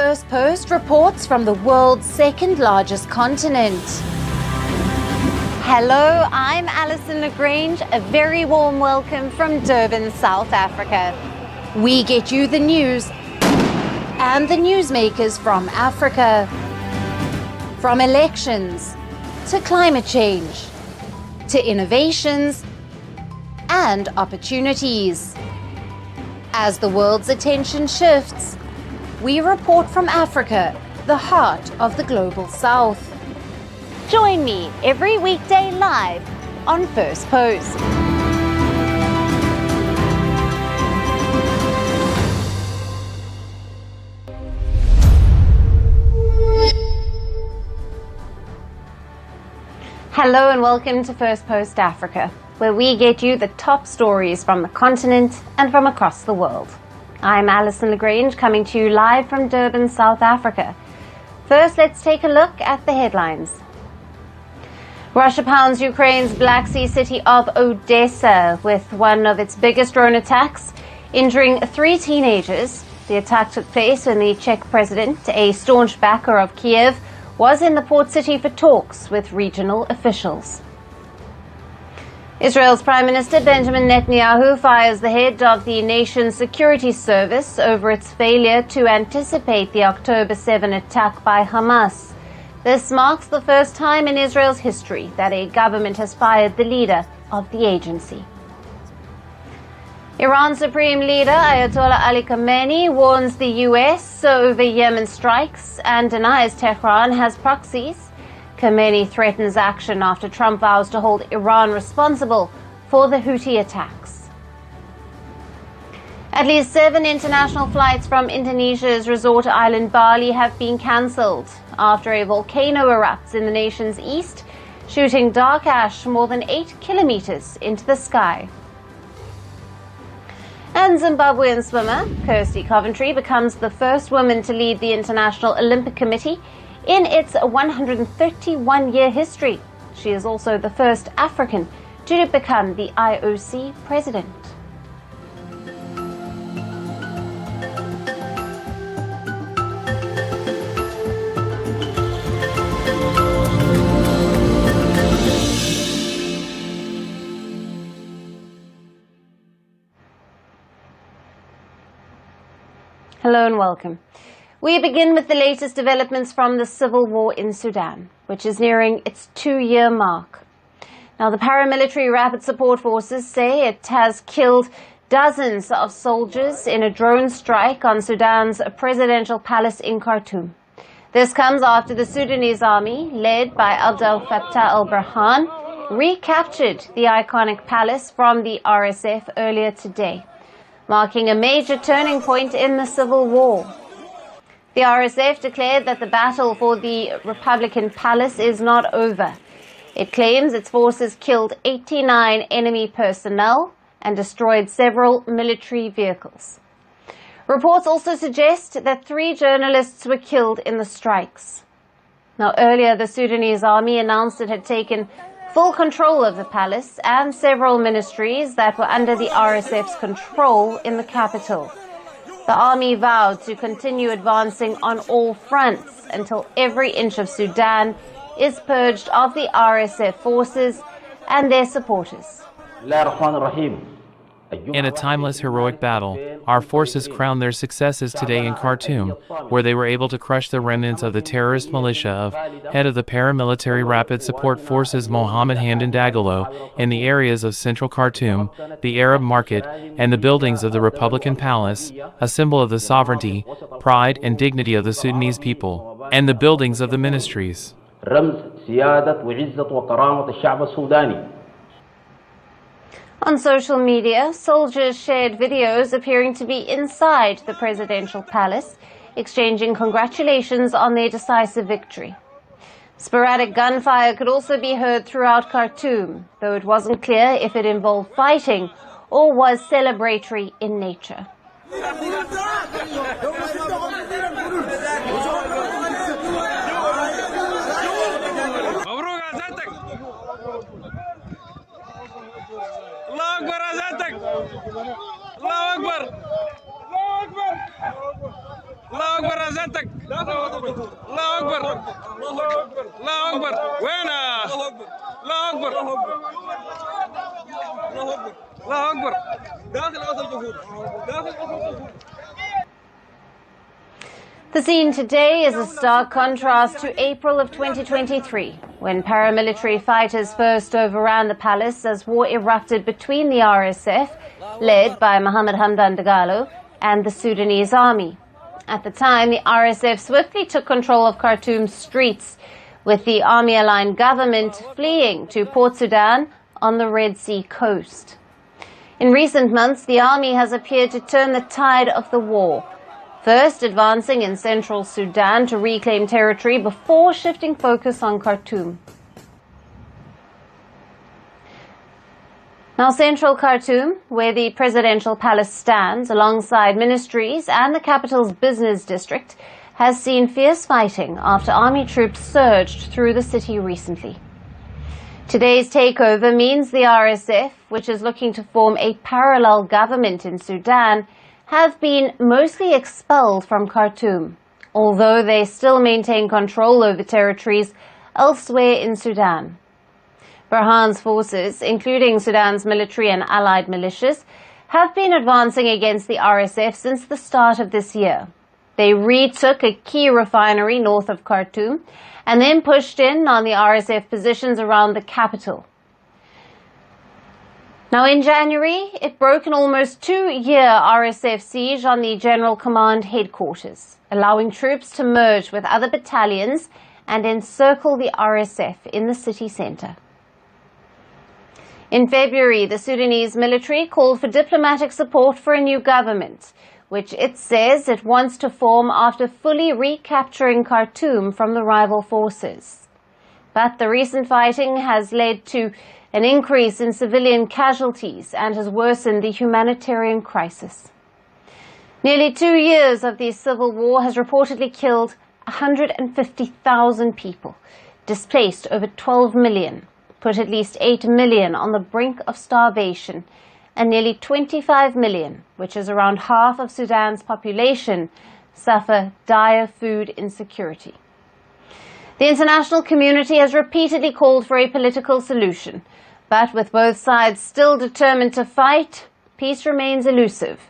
Firstpost reports from the world's second largest continent. Hello, I'm Alyson Grange. A very warm welcome from Durban, South Africa. We get you the news and the newsmakers from Africa. From elections to climate change to innovations and opportunities. As the world's attention shifts, we report from Africa, the heart of the global South. Join me every weekday live on Firstpost. Hello and welcome to Firstpost Africa, where we get you the top stories from the continent and from across the world. I'm Alyson Grange, coming to you live from Durban, South Africa. First, let's take a look at the headlines. Russia pounds Ukraine's Black Sea city of Odessa with one of its biggest drone attacks, injuring 3 teenagers. The attack took place when the Czech president, a staunch backer of Kiev, was in the port city for talks with regional officials. Israel's Prime Minister Benjamin Netanyahu fires the head of the nation's security service over its failure to anticipate the October 7 attack by Hamas. This marks the first time in Israel's history that a government has fired the leader of the agency. Iran's Supreme Leader Ayatollah Ali Khamenei warns the US over Yemen strikes and denies Tehran has proxies. Khamenei threatens action after Trump vows to hold Iran responsible for the Houthi attacks. At least 7 international flights from Indonesia's resort island Bali have been cancelled after a volcano erupts in the nation's east, shooting dark ash more than 8 kilometers into the sky. And Zimbabwean swimmer Kirsty Coventry becomes the first woman to lead the International Olympic Committee in its 131-year history. She is also the first African to become the IOC president. Hello and welcome. We begin with the latest developments from the civil war in Sudan, which is nearing its 2-year mark. Now, the paramilitary rapid support forces say it has killed dozens of soldiers in a drone strike on Sudan's presidential palace in Khartoum. This comes after the Sudanese army, led by Abdel Fattah al-Burhan, recaptured the iconic palace from the RSF earlier today, marking a major turning point in the civil war. The RSF declared that the battle for the Republican Palace is not over. It claims its forces killed 89 enemy personnel and destroyed several military vehicles. Reports also suggest that 3 journalists were killed in the strikes. Now, earlier, the Sudanese army announced it had taken full control of the palace and several ministries that were under the RSF's control in the capital. The army vowed to continue advancing on all fronts until every inch of Sudan is purged of the RSF forces and their supporters. In a timeless heroic battle, our forces crowned their successes today in Khartoum, where they were able to crush the remnants of the terrorist militia of head of the paramilitary rapid support forces Mohammed Hamdan Dagalo in the areas of central Khartoum, the Arab Market, and the buildings of the Republican Palace, a symbol of the sovereignty, pride, and dignity of the Sudanese people, and the buildings of the ministries. On social media, soldiers shared videos appearing to be inside the presidential palace, exchanging congratulations on their decisive victory. Sporadic gunfire could also be heard throughout Khartoum, though it wasn't clear if it involved fighting or was celebratory in nature. الله أكبر الله أكبر الله أكبر عزتك الله أكبر وين الله أكبر الله أكبر داخل قصر جهود داخل قصر جهود. The scene today is a stark contrast to April of 2023, when paramilitary fighters first overran the palace as war erupted between the RSF, led by Mohammed Hamdan Dagalo, and the Sudanese army. At the time, the RSF swiftly took control of Khartoum's streets, with the army-aligned government fleeing to Port Sudan on the Red Sea coast. In recent months, the army has appeared to turn the tide of the war, first advancing in central Sudan to reclaim territory before shifting focus on Khartoum. Now, central Khartoum, where the presidential palace stands alongside ministries and the capital's business district, has seen fierce fighting after army troops surged through the city recently. Today's takeover means the RSF, which is looking to form a parallel government in Sudan, have been mostly expelled from Khartoum, although they still maintain control over territories elsewhere in Sudan. Burhan's forces, including Sudan's military and allied militias, have been advancing against the RSF since the start of this year. They retook a key refinery north of Khartoum and then pushed in on the RSF positions around the capital. Now, in January, it broke an almost 2-year RSF siege on the General Command headquarters, allowing troops to merge with other battalions and encircle the RSF in the city centre. In February, the Sudanese military called for diplomatic support for a new government, which it says it wants to form after fully recapturing Khartoum from the rival forces. But the recent fighting has led to an increase in civilian casualties and has worsened the humanitarian crisis. Nearly 2 years of the civil war has reportedly killed 150,000 people, displaced over 12 million, put at least 8 million on the brink of starvation, and nearly 25 million, which is around half of Sudan's population, suffer dire food insecurity. The international community has repeatedly called for a political solution, but with both sides still determined to fight, peace remains elusive.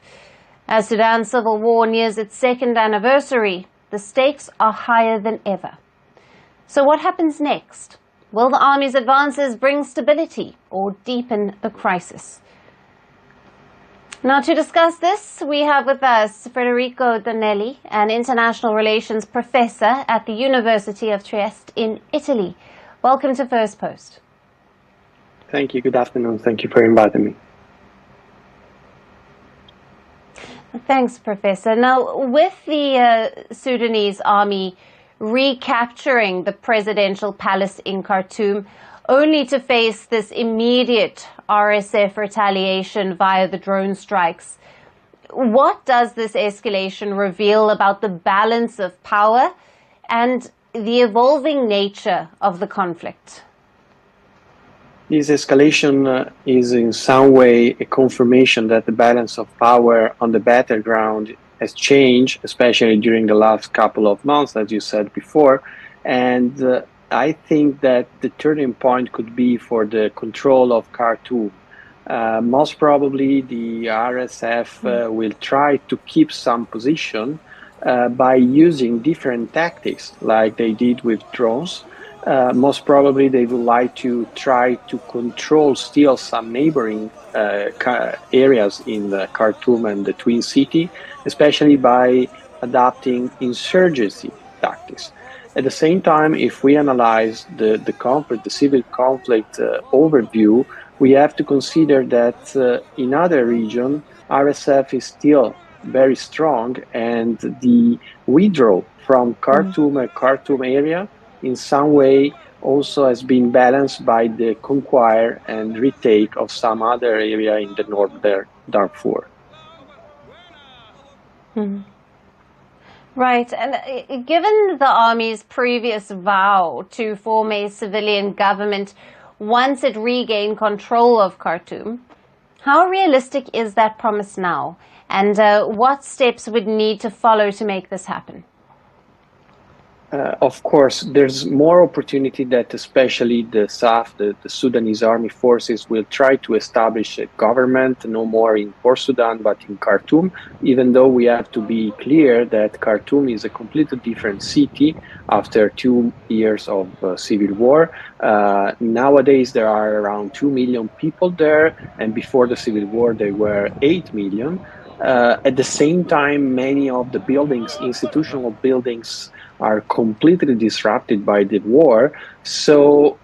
As Sudan's civil war nears its second anniversary, the stakes are higher than ever. So what happens next? Will the army's advances bring stability or deepen the crisis? Now, to discuss this, we have with us Federico Donelli, an international relations professor at the University of Trieste in Italy. Welcome to Firstpost. Thank you. Good afternoon. Thank you for inviting me. Thanks, Professor. Now, with the Sudanese army recapturing the presidential palace in Khartoum, only to face this immediate RSF retaliation via the drone strikes, what does this escalation reveal about the balance of power and the evolving nature of the conflict? This escalation is in some way a confirmation that the balance of power on the battleground has changed, especially during the last couple of months, as you said before. And I think that the turning point could be for the control of Khartoum. Most probably the RSF will try to keep some position by using different tactics like they did with drones. Most probably they would like to try to control still some neighboring areas in the Khartoum and the Twin City, especially by adopting insurgency tactics. At the same time, if we analyze the conflict, the civil conflict overview, we have to consider that in other regions, RSF is still very strong, and the withdrawal from Khartoum and Khartoum area in some way also has been balanced by the conquer and retake of some other area in the northern Darfur. Right, and given the army's previous vow to form a civilian government once it regained control of Khartoum, how realistic is that promise now? And what steps would need to follow to make this happen? This is a Of course, there's more opportunity that especially the SAF, the Sudanese army forces, will try to establish a government, no more in Port Sudan, but in Khartoum, even though we have to be clear that Khartoum is a completely different city after 2 years of civil war. Nowadays, there are around 2 million people there, and before the civil war, there were 8 million. At the same time, many of the buildings, institutional buildings, are completely disrupted by the war. So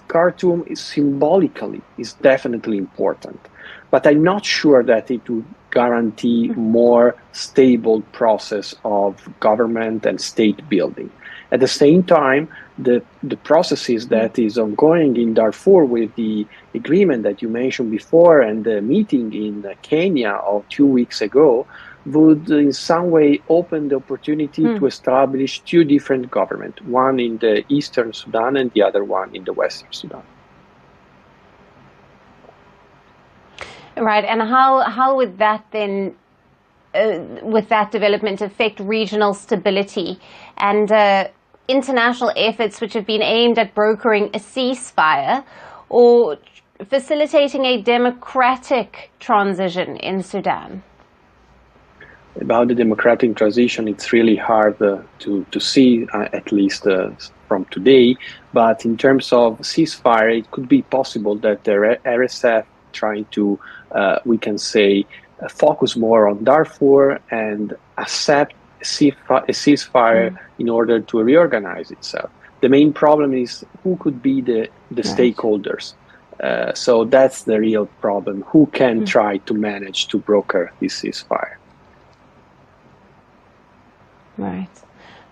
Khartoum is symbolically is definitely important, but I'm not sure that it would guarantee more stable process of government and state building. At the same time, the processes that is ongoing in Darfur with the agreement that you mentioned before and the meeting in Kenya of 2 weeks ago would in some way open the opportunity to establish two different governments, one in the eastern Sudan and the other one in the western Sudan. Right, and how would that then, with that development, affect regional stability and international efforts which have been aimed at brokering a ceasefire or facilitating a democratic transition in Sudan? About the democratic transition, it's really hard to see, at least from today. But in terms of ceasefire, it could be possible that the RSF trying to, we can say, focus more on Darfur and accept a ceasefire in order to reorganize itself. The main problem is who could be the stakeholders. So that's the real problem. Who can try to manage to broker this ceasefire? Right.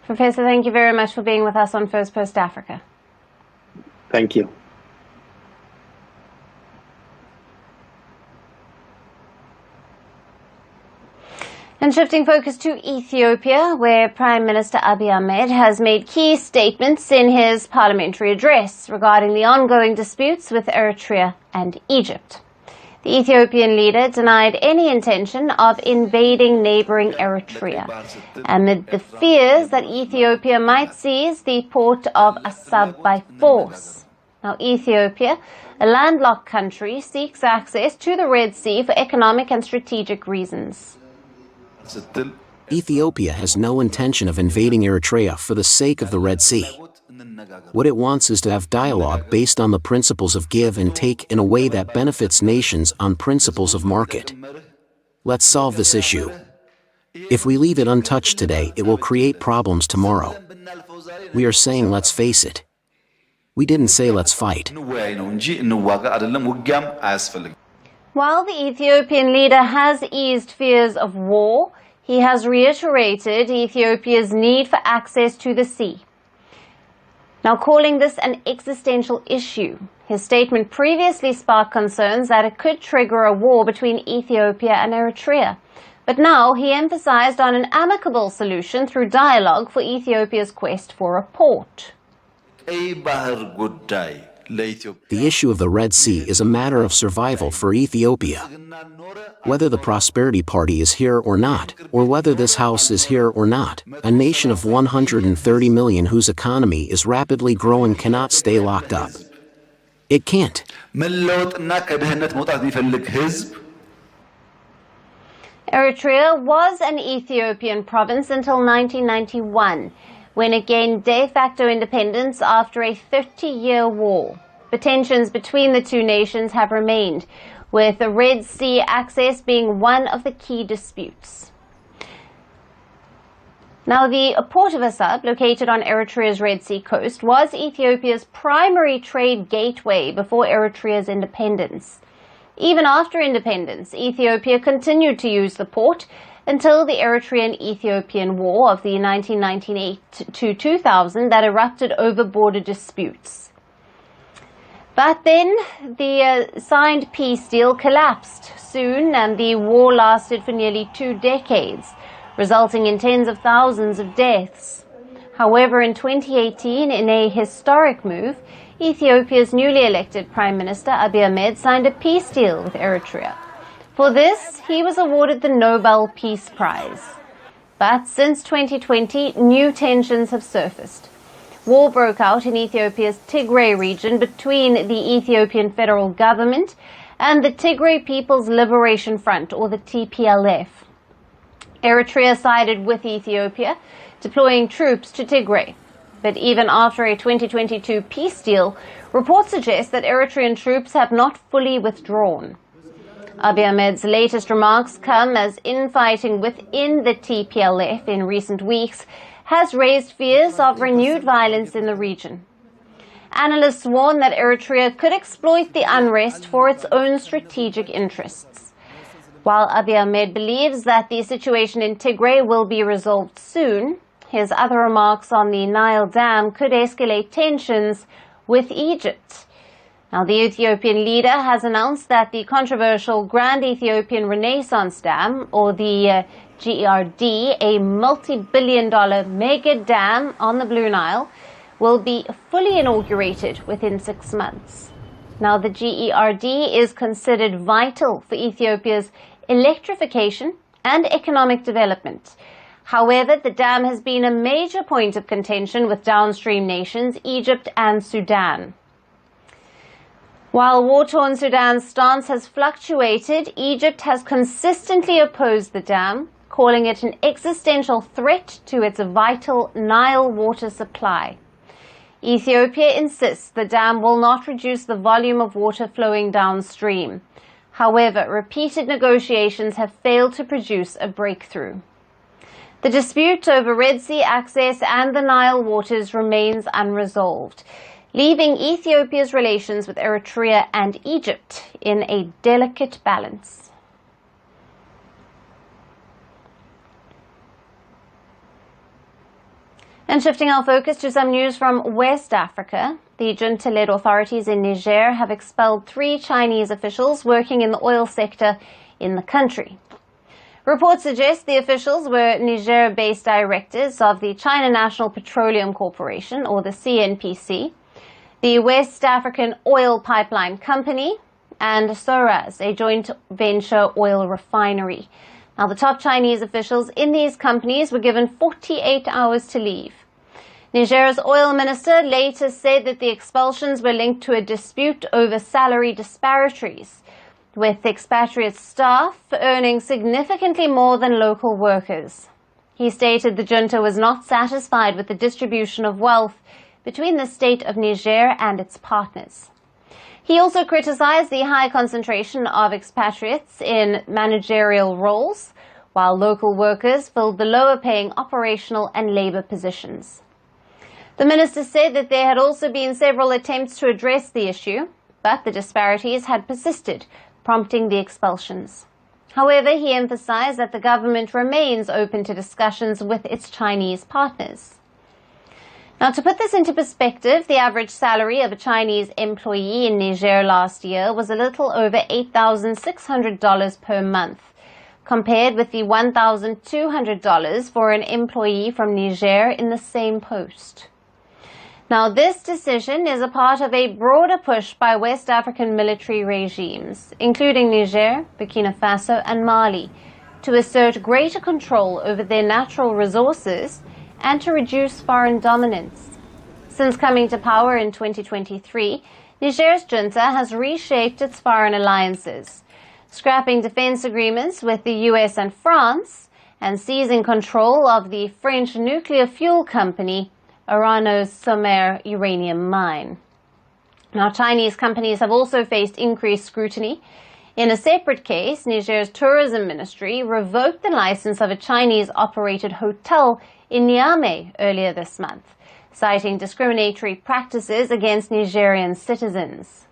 Professor, thank you very much for being with us on Firstpost Africa. Thank you. And shifting focus to Ethiopia, where Prime Minister Abiy Ahmed has made key statements in his parliamentary address regarding the ongoing disputes with Eritrea and Egypt. The Ethiopian leader denied any intention of invading neighboring Eritrea amid the fears that Ethiopia might seize the port of Assab by force. Now, Ethiopia, a landlocked country, seeks access to the Red Sea for economic and strategic reasons. Ethiopia has no intention of invading Eritrea for the sake of the Red Sea. What it wants is to have dialogue based on the principles of give and take in a way that benefits nations on principles of market. Let's solve this issue. If we leave it untouched today, it will create problems tomorrow. We are saying let's face it. We didn't say let's fight. While the Ethiopian leader has eased fears of war, he has reiterated Ethiopia's need for access to the sea. Now, calling this an existential issue, his statement previously sparked concerns that it could trigger a war between Ethiopia and Eritrea. But now he emphasized on an amicable solution through dialogue for Ethiopia's quest for a port. The issue of the Red Sea is a matter of survival for Ethiopia. Whether the Prosperity Party is here or not, or whether this house is here or not, a nation of 130 million whose economy is rapidly growing cannot stay locked up. It can't. Eritrea was an Ethiopian province until 1991, when it gained de facto independence after a 30-year war. But tensions between the two nations have remained, with the Red Sea access being one of the key disputes. Now, the port of Assab, located on Eritrea's Red Sea coast, was Ethiopia's primary trade gateway before Eritrea's independence. Even after independence, Ethiopia continued to use the port until the Eritrean-Ethiopian War of the 1998 to 2000 that erupted over border disputes. But then the signed peace deal collapsed soon, and the war lasted for nearly 2 decades, resulting in tens of thousands of deaths. However, in 2018, in a historic move, Ethiopia's newly elected Prime Minister Abiy Ahmed signed a peace deal with Eritrea. For this, he was awarded the Nobel Peace Prize. But since 2020, new tensions have surfaced. War broke out in Ethiopia's Tigray region between the Ethiopian federal government and the Tigray People's Liberation Front, or the TPLF. Eritrea sided with Ethiopia, deploying troops to Tigray. But even after a 2022 peace deal, reports suggest that Eritrean troops have not fully withdrawn. Abiy Ahmed's latest remarks come as infighting within the TPLF in recent weeks has raised fears of renewed violence in the region. Analysts warn that Eritrea could exploit the unrest for its own strategic interests. While Abiy Ahmed believes that the situation in Tigray will be resolved soon, his other remarks on the Nile Dam could escalate tensions with Egypt. Now, the Ethiopian leader has announced that the controversial Grand Ethiopian Renaissance Dam, or the GERD, a multi-billion-dollar mega dam on the Blue Nile, will be fully inaugurated within 6 months. Now, the GERD is considered vital for Ethiopia's electrification and economic development. However, the dam has been a major point of contention with downstream nations, Egypt and Sudan. While war-torn Sudan's stance has fluctuated, Egypt has consistently opposed the dam, calling it an existential threat to its vital Nile water supply. Ethiopia insists the dam will not reduce the volume of water flowing downstream. However, repeated negotiations have failed to produce a breakthrough. The dispute over Red Sea access and the Nile waters remains unresolved, leaving Ethiopia's relations with Eritrea and Egypt in a delicate balance. And shifting our focus to some news from West Africa, the junta-led authorities in Niger have expelled 3 Chinese officials working in the oil sector in the country. Reports suggest the officials were Niger-based directors of the China National Petroleum Corporation, or the CNPC, the West African Oil Pipeline Company, and Soraz, a joint venture oil refinery. Now, the top Chinese officials in these companies were given 48 hours to leave. Niger's oil minister later said that the expulsions were linked to a dispute over salary disparities, with expatriate staff earning significantly more than local workers. He stated the junta was not satisfied with the distribution of wealth between the state of Niger and its partners. He also criticized the high concentration of expatriates in managerial roles, while local workers filled the lower-paying operational and labor positions. The minister said that there had also been several attempts to address the issue, but the disparities had persisted, prompting the expulsions. However, he emphasized that the government remains open to discussions with its Chinese partners. Now, to put this into perspective, the average salary of a Chinese employee in Niger last year was a little over $8,600 per month, compared with the $1,200 for an employee from Niger in the same post. Now, this decision is a part of a broader push by West African military regimes, including Niger, Burkina Faso, and Mali, to assert greater control over their natural resources and to reduce foreign dominance. Since coming to power in 2023, Niger's junta has reshaped its foreign alliances, scrapping defense agreements with the US and France, and seizing control of the French nuclear fuel company Orano's Sommer uranium mine. Now, Chinese companies have also faced increased scrutiny. In a separate case, Niger's tourism ministry revoked the license of a Chinese-operated hotel in Niamey earlier this month, citing discriminatory practices against Nigerian citizens.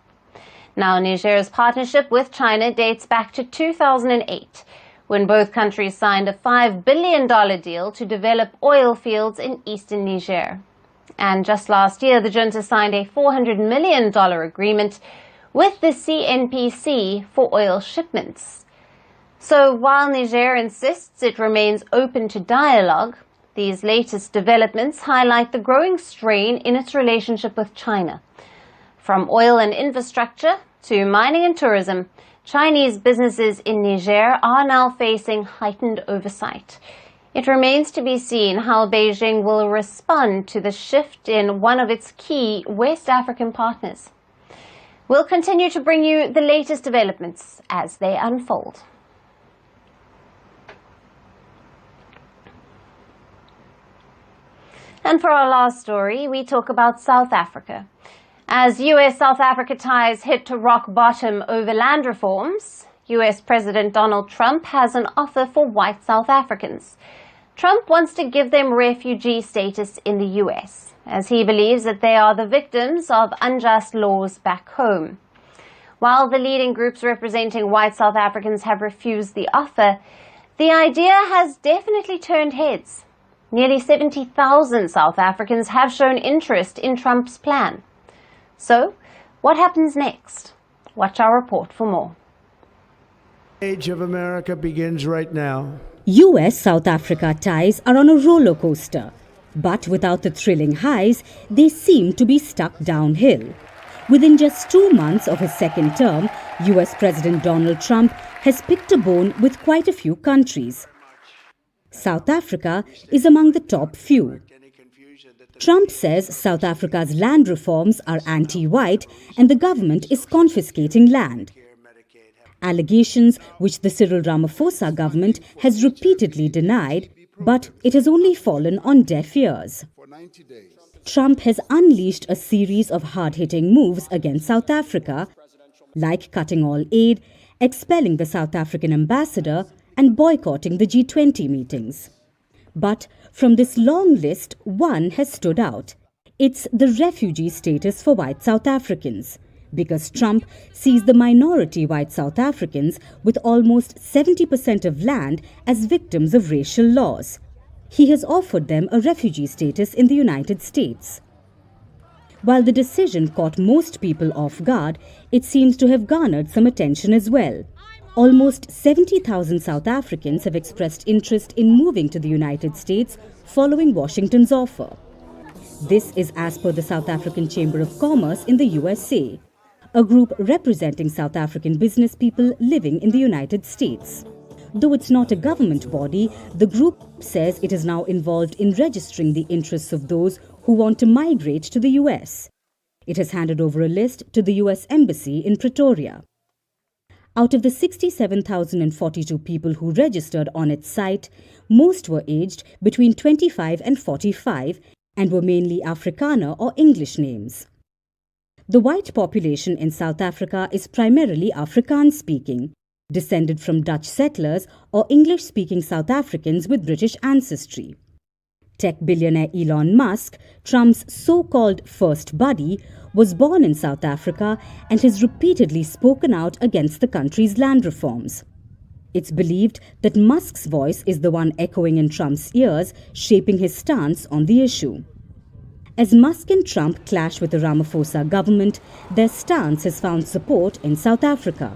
Now, Niger's partnership with China dates back to 2008, when both countries signed a $5 billion deal to develop oil fields in eastern Niger. And just last year, the junta signed a $400 million agreement with the CNPC for oil shipments. So while Niger insists it remains open to dialogue, these latest developments highlight the growing strain in its relationship with China. From oil and infrastructure to mining and tourism, Chinese businesses in Niger are now facing heightened oversight. It remains to be seen how Beijing will respond to the shift in one of its key West African partners. We'll continue to bring you the latest developments as they unfold. And for our last story, we talk about South Africa. As US-South Africa ties hit to rock bottom over land reforms, US President Donald Trump has an offer for white South Africans. Trump wants to give them refugee status in the US, as he believes that they are the victims of unjust laws back home. While the leading groups representing white South Africans have refused the offer, the idea has definitely turned heads. Nearly 70,000 South Africans have shown interest in Trump's plan. So, what happens next? Watch our report for more. The age of America begins right now. US-South Africa ties are on a roller coaster, but without the thrilling highs, they seem to be stuck downhill. Within just 2 months of his second term, US President Donald Trump has picked a bone with quite a few countries. South Africa is among the top few. Trump says South Africa's land reforms are anti-white and the government is confiscating land. Allegations which the Cyril Ramaphosa government has repeatedly denied, but it has only fallen on deaf ears. Trump has unleashed a series of hard-hitting moves against South Africa, like cutting all aid, expelling the South African ambassador, and boycotting the G20 meetings. But from this long list, one has stood out. It's the refugee status for white South Africans, because Trump sees the minority white South Africans with almost 70% of land as victims of racial laws. He has offered them a refugee status in the United States. While the decision caught most people off guard, it seems to have garnered some attention as well. Almost 70,000 South Africans have expressed interest in moving to the United States following Washington's offer. This is as per the South African Chamber of Commerce in the USA, a group representing South African business people living in the United States. Though it's not a government body, the group says it is now involved in registering the interests of those who want to migrate to the US. It has handed over a list to the US Embassy in Pretoria. Out of the 67,042 people who registered on its site, most were aged between 25 and 45 and were mainly Afrikaner or English names. The white population in South Africa is primarily Afrikaans-speaking, descended from Dutch settlers or English-speaking South Africans with British ancestry. Tech billionaire Elon Musk, Trump's so-called first buddy, was born in South Africa and has repeatedly spoken out against the country's land reforms. It's believed that Musk's voice is the one echoing in Trump's ears, shaping his stance on the issue. As Musk and Trump clash with the Ramaphosa government, their stance has found support in South Africa.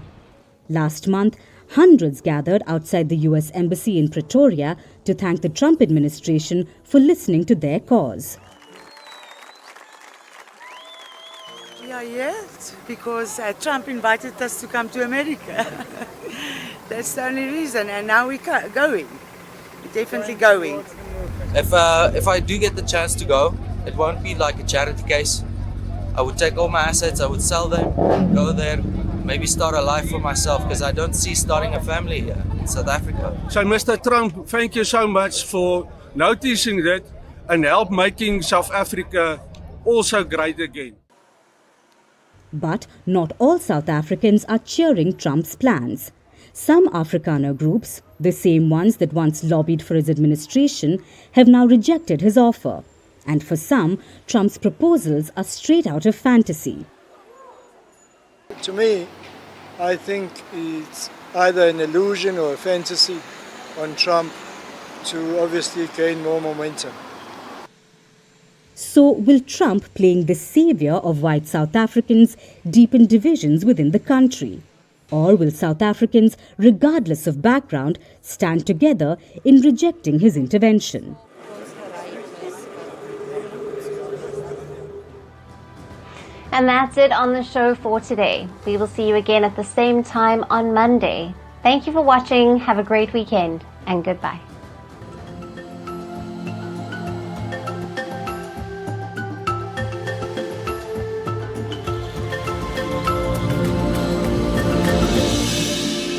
Last month, hundreds gathered outside the US Embassy in Pretoria to thank the Trump administration for listening to their cause. We are here because Trump invited us to come to America. That's the only reason, and now we're going. We're definitely going. If I do get the chance to go, it won't be like a charity case. I would take all my assets, I would sell them, go there, maybe start a life for myself, because I don't see starting a family here in South Africa. So Mr. Trump, thank you so much for noticing that and help making South Africa also great again. But not all South Africans are cheering Trump's plans. Some Afrikaner groups, the same ones that once lobbied for his administration, have now rejected his offer. And for some, Trump's proposals are straight out of fantasy. To me, I think it's either an illusion or a fantasy on Trump to obviously gain more momentum. So will Trump, playing the savior of white South Africans, deepen divisions within the country? Or will South Africans, regardless of background, stand together in rejecting his intervention? And that's it on the show for today. We will see you again at the same time on Monday. Thank you for watching. Have a great weekend and goodbye.